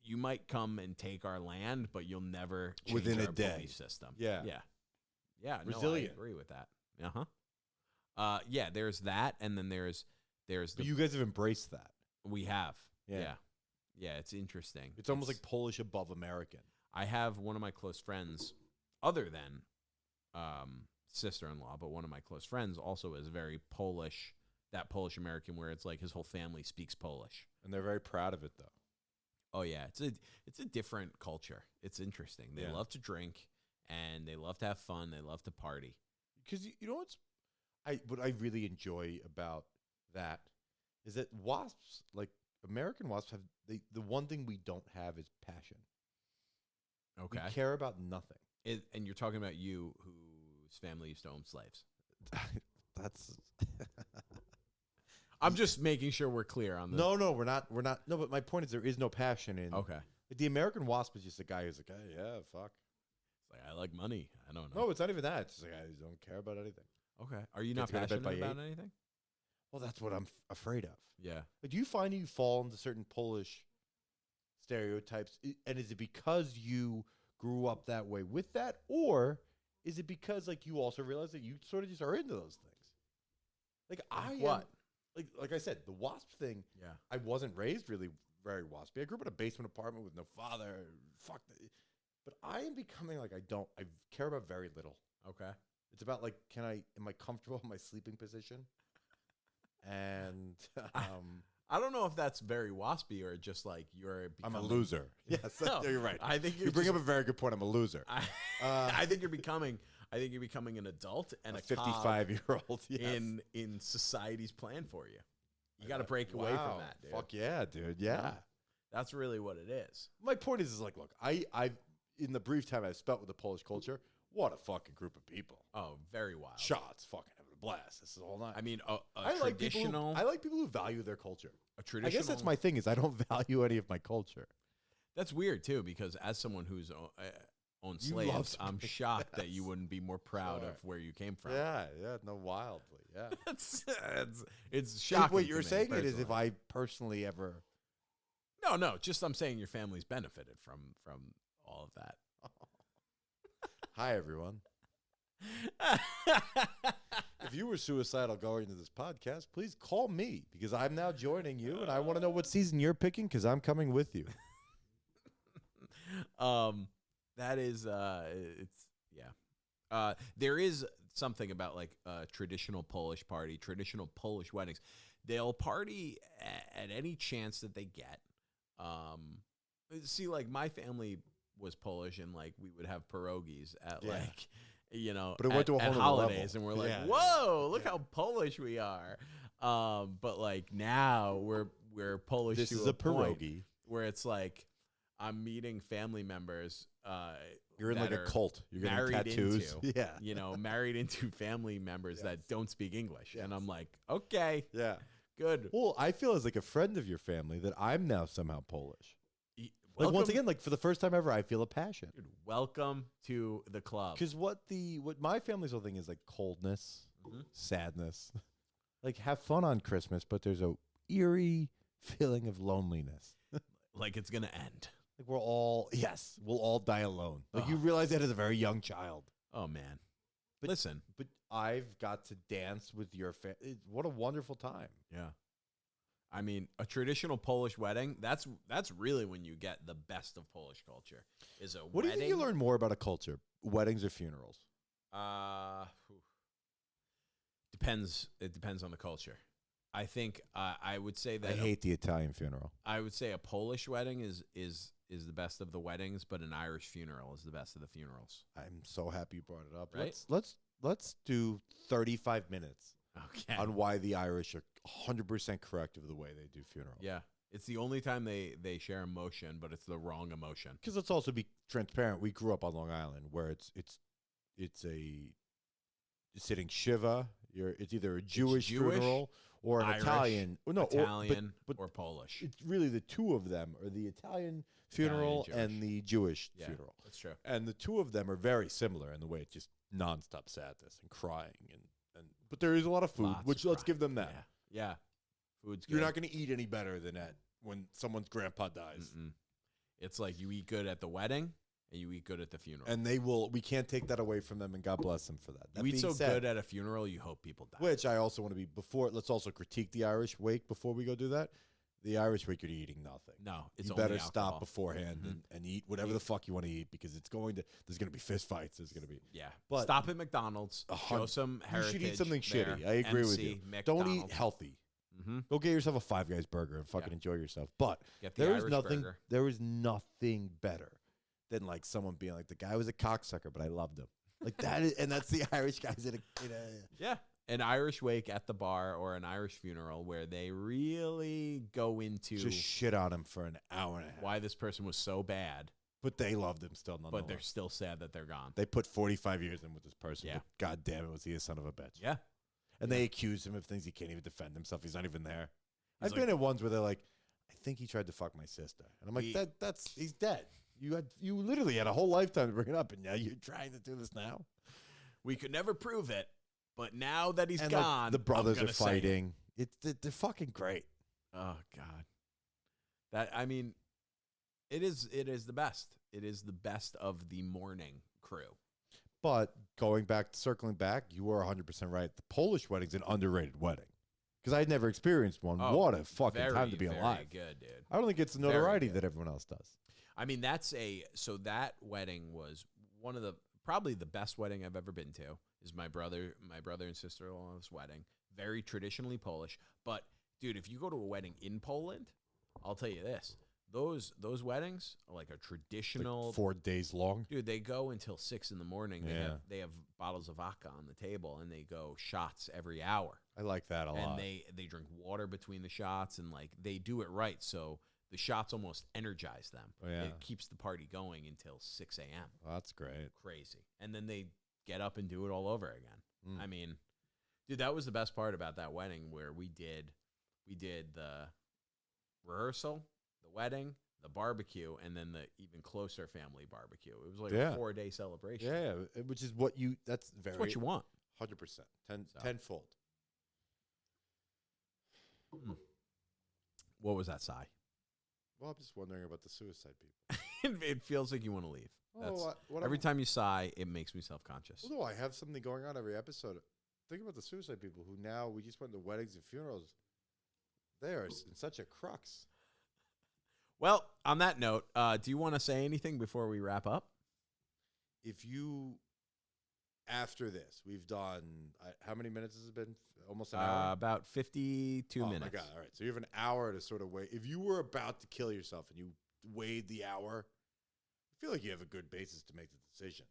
you might come and take our land, but you'll never change Within a our day. belief system. Yeah. No, I Resilient. agree with that. Yeah. There's that, and then there's But you guys have embraced that. we have. Yeah. Yeah. It's interesting. It's almost like Polish above American. I have one of my close friends, other than sister-in-law, but one of my close friends also is very Polish. That Polish American where it's like his whole family speaks Polish. And they're very proud of it, though. Oh yeah, it's a different culture. It's interesting. They Yeah. love to drink and they love to have fun. They love to party. Because you know what I really enjoy about that is that wasps, like American wasps, have the one thing we don't have is passion. Okay. We care about nothing. And you're talking about you whose family used to own slaves. That's I'm just making sure we're clear on the. no, we're not. No, but my point is there is no passion in. Okay. Like, the American wasp is just a guy who's like, hey, yeah, fuck. It's like I like money. I don't know. No, it's not even that. It's just a guy who don't care about anything. Okay. Are you Get not to go to bed passionate by about anything? Well, that's what I'm afraid of. Yeah. Like, do you find you fall into certain Polish stereotypes? And is it because you grew up that way with that? Or is it because, like, you also realize that you sort of just are into those things? Like, I what? am, like I said, the wasp thing, Yeah. I wasn't raised really very waspy. I grew up in a basement apartment with no father. Fuck that. But I am becoming like I care about very little. Okay. It's about like, am I comfortable in my sleeping position? And I don't know if that's very waspy or just like you're I'm becoming... a loser. Yes, No, you're right. I think You bring up a very good point. I'm a loser. I think you're becoming an adult and a 55-year-old in society's plan for you. You got to break away from that, dude. Fuck yeah, dude. Yeah. That's really what it is. My point is like, look, I in the brief time I've spent with the Polish culture, what a fucking group of people. Oh, very wild. Shots, fucking having a blast. This is all night. I mean, I like people who value their culture. A traditional. I guess that's my thing is I don't value any of my culture. That's weird too, because as someone w's owned slaves, I'm shocked that you wouldn't be more proud of where you came from. Yeah, no, wildly, yeah. it's shocking. What you're saying it is if I personally ever. No, just I'm saying your family's benefited from all of that. Hi, everyone. If you were suicidal going into this podcast, please call me because I'm now joining you, and I want to know what season you're picking because I'm coming with you. That is, there is something about like a traditional Polish party, traditional Polish weddings. They'll party at any chance that they get. See, like my family was Polish, and like we would have pierogies at like, but it went to a whole holidays, level. And we're like, whoa, look how Polish we are. But like now we're Polish. This to is a pierogi where it's like I'm meeting family members. You're in like a cult. You're getting tattoos. Married into family members that don't speak English, and I'm like, okay, good. Well, I feel as like a friend of your family that I'm now somehow Polish. Like Welcome, once again, like for the first time ever, I feel a passion. Dude, welcome to the club. Because what my family's whole thing is like coldness, sadness. Like have fun on Christmas, but there's a eerie feeling of loneliness. Like it's gonna end. Like we'll all die alone. Like you realize that as a very young child. Oh man, but listen, but I've got to dance with your family. What a wonderful time. Yeah. I mean, a traditional Polish wedding, that's really when you get the best of Polish culture. Is a what wedding. Do you think you learn more about a culture? Weddings or funerals? Depends. It depends on the culture. I think I would say that I hate the Italian funeral. I would say a Polish wedding is the best of the weddings, but an Irish funeral is the best of the funerals. I'm so happy you brought it up. Right? Let's do 35 minutes on Okay. why the Irish are 100% correct of the way they do funerals. Yeah. It's the only time they share emotion, but it's the wrong emotion. Because let's also be transparent. We grew up on Long Island, where it's a sitting shiva. It's either a Jewish funeral or an Irish, Italian. No, Italian but or Polish. it's really the two of them are the Italian funeral and the Jewish funeral. That's true. And the two of them are very similar in the way it's just nonstop sadness and crying and but there is a lot of food, which let's give them that. Yeah. Food's good. You're not going to eat any better than that when someone's grandpa dies. It's like you eat good at the wedding and you eat good at the funeral. And we can't take that away from them, and God bless them for that. You eat so good at a funeral, you hope people die. Which I also want to be let's also critique the Irish wake before we go do that. The Irish wake, you're eating nothing. No, it's you only better alcohol. stop beforehand and eat whatever the fuck you want to eat because there's going to be fist fights. There's going to be But stop at McDonald's. Show some heritage. You should eat something there. shitty. I agree with you. McDonald's. Don't eat healthy. Go get yourself a Five Guys burger and fucking enjoy yourself. But Get the Irish burger. There is nothing better than like someone being like the guy was a cocksucker, but I loved him. Like that is, and that's the Irish guys in a an Irish wake at the bar or an Irish funeral where they really go into just shit on him for an hour and a half. why this person was so bad. But they loved him still, nonetheless. But they're still sad that they're gone. They put 45 years in with this person. Yeah. But God damn it, was he a son of a bitch? Yeah. And they accuse him of things he can't even defend himself. He's not even there. He's I've been at ones where they're like, I think he tried to fuck my sister. And I'm like, he's dead. You literally had a whole lifetime to bring it up, and now you're trying to do this now? We could never prove it, but now that he's and gone, like, the brothers I'm are fighting. They're fucking great. Oh God, it is the best. It is the best of the mourning crew. But circling back, you were 100% right. The Polish wedding's an underrated wedding because I had never experienced one. Oh, what a fucking time to be alive! Good, dude. I don't think it's the notoriety that everyone else does. I mean, that wedding was one of probably the best wedding I've ever been to. Is my brother and sister-in-law's wedding. Very traditionally Polish, but Dude, if you go to a wedding in Poland, I'll tell you this. Those weddings are like a traditional. Like 4 days long. Dude, they go until 6 in the morning. Yeah. They have bottles of vodka on the table, and they go shots every hour. I like that a lot. And they drink water between the shots, and like they do it right. So the shots almost energize them. Oh, yeah. It keeps the party going until 6 a.m. Well, that's great. Crazy. And then they get up and do it all over again. Mm. I mean, dude, that was the best part about that wedding, where we did the rehearsal, the wedding, the barbecue, and then the even closer family barbecue. It was like a 4-day celebration. Yeah, which is what that's very. That's what you want. 100%. Tenfold. What was that sigh? Well, I'm just wondering about the suicide people. It feels like you want to leave. What Every time you sigh, it makes me self-conscious. Although I have something going on every episode. Think about the suicide people who now, we just went to weddings and funerals. They are in such a crux. Well, on that note, do you want to say anything before we wrap up? If you, after this, we've done, how many minutes has it been? Almost an hour? About 52 minutes. Oh, my God. All right. So you have an hour to sort of wait. If you were about to kill yourself and you weighed the hour, I feel like you have a good basis to make the decision.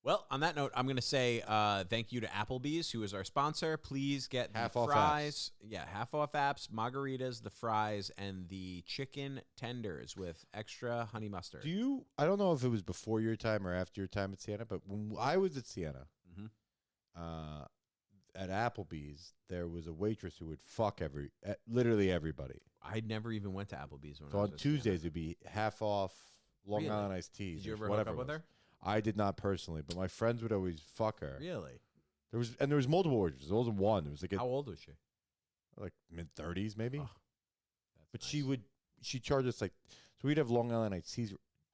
Well, on that note, I'm going to say thank you to Applebee's, who is our sponsor. Please get the Half-off fries. Yeah, half-off apps, margaritas, the fries, and the chicken tenders with extra honey mustard. I don't know if it was before your time or after your time at Siena, but when I was at Siena, at Applebee's, there was a waitress who would fuck literally everybody. I never even went to Applebee's. So on Tuesdays, it'd be half off Long Island iced teas. Did you ever hook up with her? I did not personally, but my friends would always fuck her. Really? There was multiple waitresses. There wasn't one. It was like how old was she? Like mid-30s, maybe. Oh, but nice. She charged us so we'd have Long Island iced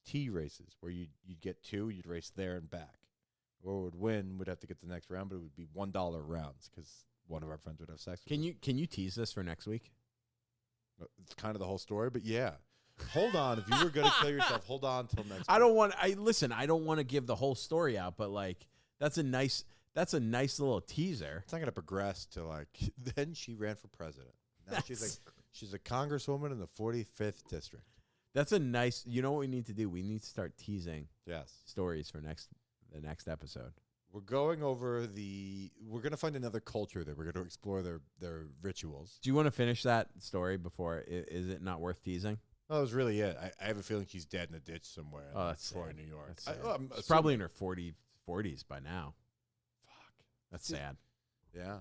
tea races where you'd get 2, you'd race there and back. Whoever would win would have to get the next round, but it would be $1 rounds because one of our friends would have sex with us. Can you tease this for next week? It's kind of the whole story, but yeah. Hold on. If you were going to kill yourself, hold on until next week. I don't want to give the whole story out, but like that's a nice little teaser. It's not going to progress to then she ran for president. Now she's a congresswoman in the 45th district. That's a nice, you know what we need to do? We need to start teasing stories for the next episode. We're going over we're going to find another culture that we're going to explore their rituals. Do you want to finish that story before? Is it not worth teasing? That was really it. I have a feeling she's dead in a ditch somewhere in Troy, New York. She's probably in her 40s by now. Fuck. That's sad. Yeah.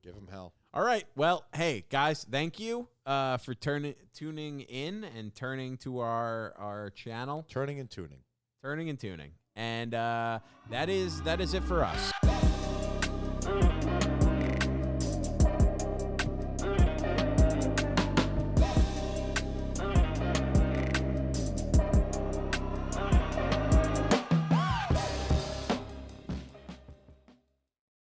Give him hell. All right. Well, hey, guys, thank you for tuning in and turning to our channel. Turning and tuning. And that is it for us.